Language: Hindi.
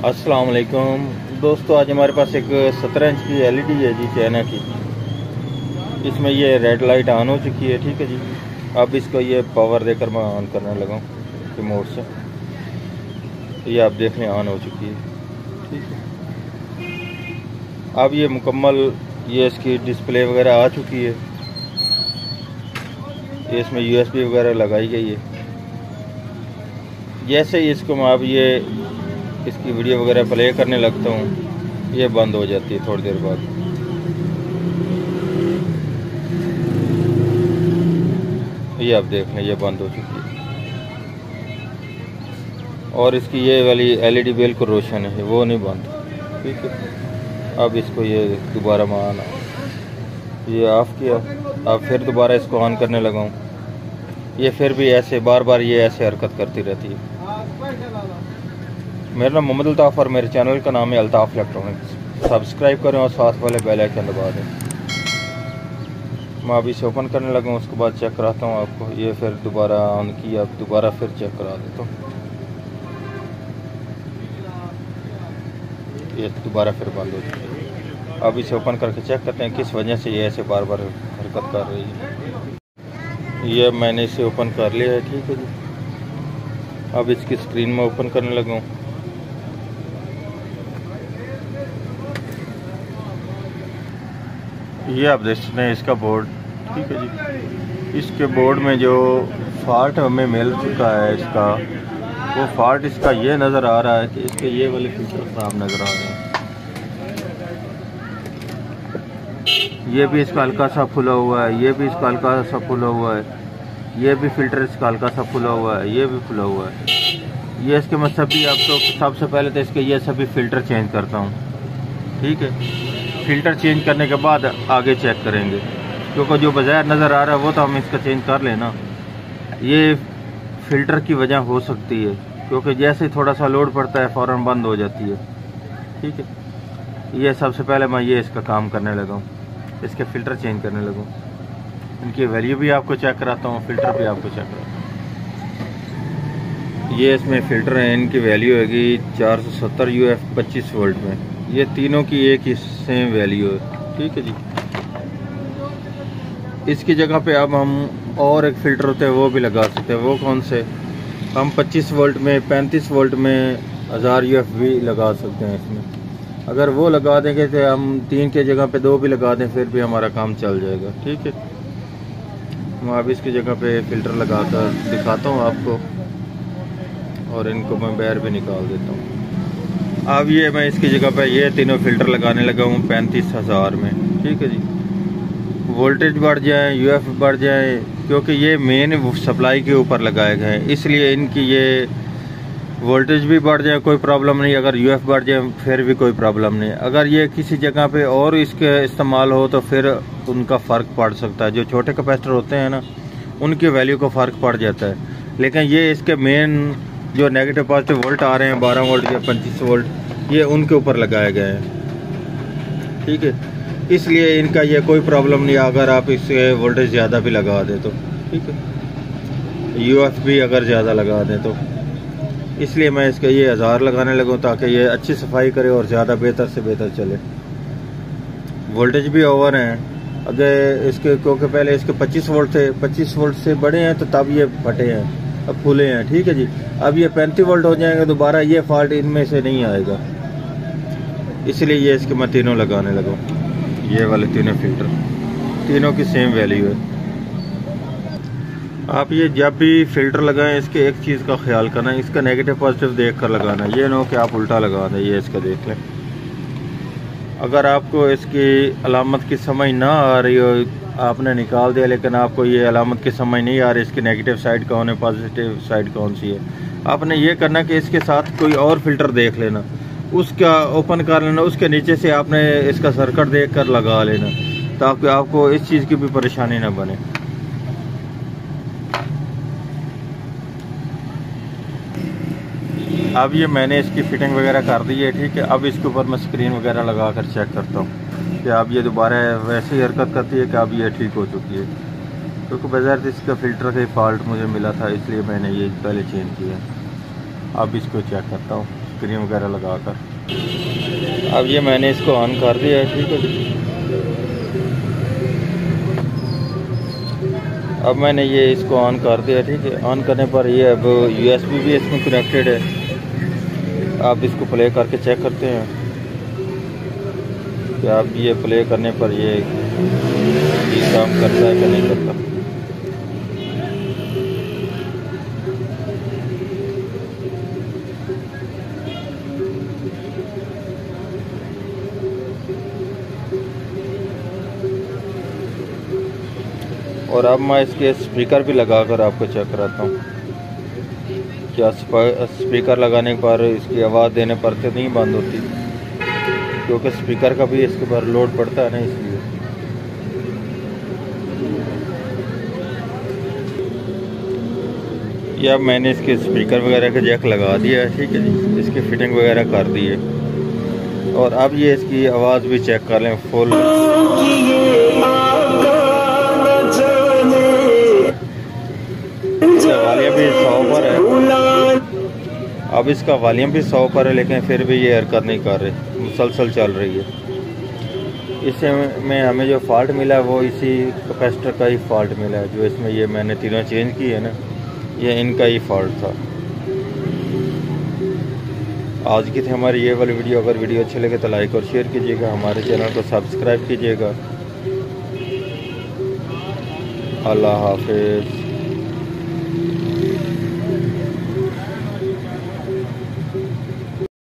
अस्सलाम वालेकुम दोस्तों, आज हमारे पास एक 17 इंच की एलईडी है जी, चाइना की। इसमें ये रेड लाइट ऑन हो चुकी है, ठीक है जी। अब इसको ये पावर देकर मैं ऑन करने लगा रिमोट से। ये आप देख लें ऑन हो चुकी है, ठीक है। अब ये मुकम्मल ये इसकी डिस्प्ले वगैरह आ चुकी है। ये इसमें यूएसबी वगैरह लगाई गई है। जैसे ही इसको मैं अब ये इसकी वीडियो वगैरह प्ले करने लगता हूँ, ये बंद हो जाती है थोड़ी देर बाद। ये आप देख लें, ये बंद हो चुकी है। और इसकी ये वाली एलईडी बिल्कुल रोशन है, वो नहीं बंद, ठीक है। अब इसको ये दोबारा मैं ऑन, ये ऑफ़ किया। अब फिर दोबारा इसको ऑन करने लगा हूँ। ये फिर भी ऐसे बार बार ये ऐसे हरकत करती रहती है। मेरा नाम मोहम्मद अल्ताफ़ और मेरे चैनल का नाम है अल्ताफ़ इलेक्ट्रॉनिक्स। सब्सक्राइब करें और साथ वाले बेल आइकन दबा दें। मैं अभी इसे ओपन करने लगा हूँ, उसके बाद चेक कराता हूँ आपको। ये फिर दोबारा ऑन किया, अब दोबारा फिर चेक करा देता हूँ। ये दोबारा फिर बंद हो चुकी है। अब इसे ओपन करके चेक करते हैं किस वजह से ये ऐसे बार बार हरकत कर रही है। ये मैंने इसे ओपन कर लिया है, ठीक है जी। अब इसकी स्क्रीन में ओपन करने लगा हूँ। ये आप देख सकते हैं इसका बोर्ड, ठीक है जी। इसके बोर्ड में जो फॉल्ट हमें मिल चुका है इसका, वो फॉल्ट इसका ये नज़र आ रहा है कि इसके ये वाले फिल्टर खराब नज़र आ रहे हैं। ये भी इसका हल्का सा खुला हुआ है, ये भी इसका हल्का सा खुला हुआ है, ये भी फिल्टर इसका हल्का सा खुला हुआ है, ये भी खुला हुआ है। ये इसके मैं सभी आपको सबसे पहले तो इसके ये सभी फ़िल्टर चेंज करता हूँ, ठीक है। फ़िल्टर चेंज करने के बाद आगे चेक करेंगे, क्योंकि जो बाज़ार नज़र आ रहा है वो तो हम इसका चेंज कर लेना। ये फ़िल्टर की वजह हो सकती है, क्योंकि जैसे ही थोड़ा सा लोड पड़ता है फ़ौरन बंद हो जाती है, ठीक है। ये सबसे पहले मैं ये इसका काम करने लगा हूँ, इसके फ़िल्टर चेंज करने लगा हूँ। इनकी वैल्यू भी आपको चेक कराता हूँ, फ़िल्टर भी आपको चेक कराता हूँ। ये इसमें फ़िल्टर हैं, इनकी वैल्यू होगी 470 UF 25 वोल्ट में। ये तीनों की एक ही सेम वैल्यू है, ठीक है जी। इसकी जगह पे अब हम और एक फ़िल्टर होते हैं वो भी लगा सकते हैं। वो कौन से? हम 25 वोल्ट में, 35 वोल्ट में 1000 UF भी लगा सकते हैं इसमें। अगर वो लगा देंगे तो हम 3 के जगह पे 2 भी लगा दें, फिर भी हमारा काम चल जाएगा, ठीक है। मैं अब इसकी जगह पे फ़िल्टर लगा कर दिखाता हूँ आपको, और इनको मैं बाहर भी निकाल देता हूँ। अब ये मैं इसकी जगह पे ये तीनों फ़िल्टर लगाने लगा हूँ 35,000 में, ठीक है जी। वोल्टेज बढ़ जाए, UF बढ़ जाए, क्योंकि ये मेन सप्लाई के ऊपर लगाए गए हैं, इसलिए इनकी ये वोल्टेज भी बढ़ जाए कोई प्रॉब्लम नहीं, अगर UF बढ़ जाए फिर भी कोई प्रॉब्लम नहीं। अगर ये किसी जगह पे और इसके इस्तेमाल हो तो फिर उनका फ़र्क पड़ सकता है। जो छोटे कैपेसिटर होते हैं ना, उनकी वैल्यू को फ़र्क पड़ जाता है। लेकिन ये इसके मेन जो नेगेटिव पॉजिटिव वोल्ट आ रहे हैं 12 वोल्ट या 25 वोल्ट, ये उनके ऊपर लगाए गए हैं, ठीक है। इसलिए इनका ये कोई प्रॉब्लम नहीं अगर आप इससे वोल्टेज ज़्यादा भी लगा दें तो, ठीक है। UF भी अगर ज़्यादा लगा दें तो, इसलिए मैं इसका ये 1000 लगाने लगूँ ताकि ये अच्छी सफाई करे और ज़्यादा बेहतर से बेहतर चले। वोल्टेज भी ओवर हैं अगर इसके, क्योंकि पहले इसके 25 वोल्ट थे, 25 वोल्ट से बड़े हैं तो तब ये फटे हैं, अब फूले हैं, ठीक है जी। अब ये 35 वोल्ट हो जाएंगे, दोबारा ये फॉल्ट इनमें से नहीं आएगा, इसलिए ये इसके मैं तीनों लगाने लगा। ये वाले तीनों फ़िल्टर, तीनों की सेम वैल्यू है। आप ये जब भी फ़िल्टर लगाएं, इसके एक चीज़ का ख्याल करना, इसका नेगेटिव पॉजिटिव देख कर लगाना। ये ना हो कि आप उल्टा लगा दें। ये इसका देख लें, अगर आपको इसकी अलामत की समझ ना आ रही हो, आपने निकाल दिया लेकिन आपको ये अलामत की समझ नहीं आ रही इसकी नेगेटिव साइड कौन है, पॉजिटिव साइड कौन सी है, आपने ये करना कि इसके साथ कोई और फ़िल्टर देख लेना, उसका ओपन कर लेना, उसके नीचे से आपने इसका सर्किट देख कर लगा लेना, ताकि आपको इस चीज़ की भी परेशानी ना बने। अब ये मैंने इसकी फ़िटिंग वगैरह कर दी है, ठीक है। अब इसके ऊपर मैं स्क्रीन वगैरह लगा कर चेक करता हूँ कि अब ये दोबारा वैसे ही हरकत करती है कि अब ये ठीक हो चुकी है, क्योंकि बजाय इसका फ़िल्टर का फॉल्ट मुझे मिला था, इसलिए मैंने ये पहले चेंज किया। अब इसको चेक करता हूँ। स्क्रीन वगैरह लगाकर। अब ये मैंने इसको ऑन कर दिया है, ठीक है जी। अब मैंने ये इसको ऑन कर दिया, ठीक है। ऑन करने पर ये अब USB भी इसमें कनेक्टेड है। आप इसको प्ले करके चेक करते हैं कि आप ये प्ले करने पर ये काम करता है कि नहीं करता। और अब मैं इसके स्पीकर भी लगाकर आपको चेक कराता हूँ। क्या स्पीकर लगाने पर इसकी आवाज़ देने पर तो नहीं बंद होती, क्योंकि स्पीकर का भी इसके ऊपर लोड पड़ता है ना, इसलिए। या अब मैंने इसके स्पीकर वगैरह का जैक लगा दिया है, ठीक है जी। इसकी फिटिंग वगैरह कर दी है। और अब ये इसकी आवाज़ भी चेक कर लें फुल। वॉल्यूम भी 100 पर है। अब इसका वॉल्यूम भी 100 पर है, लेकिन फिर भी ये हरकत नहीं कर रही, मुसलसल चल रही है। इससे में हमें जो फॉल्ट मिला है वो इसी कैपेसिटर का ही फॉल्ट मिला है। जो इसमें ये मैंने तीनों चेंज की है ना, ये इनका ही फॉल्ट था। आज की थी हमारी ये वाली वीडियो। अगर वीडियो अच्छी लगे तो लाइक और शेयर कीजिएगा, हमारे चैनल को सब्सक्राइब कीजिएगा। अल्लाह हाफिज़।